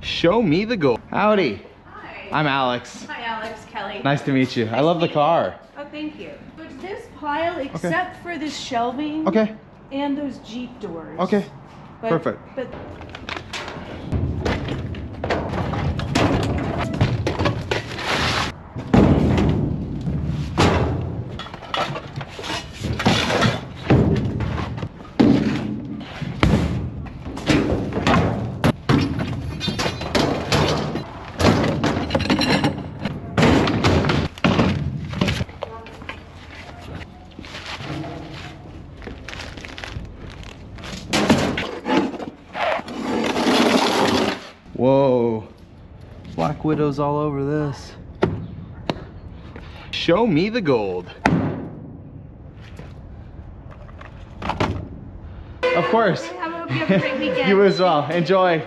Show me the gold. Howdy. Hi. I'm Alex. Hi, Alex. Kelly. Nice to meet you. I love the car. Oh, thank you. It's this pile except for this shelving. Okay. And those Jeep doors. Okay. But, Perfect. But Whoa. Black Widows all over this. Show me the gold. Of course. I hope you have a great weekend. You as well. Enjoy.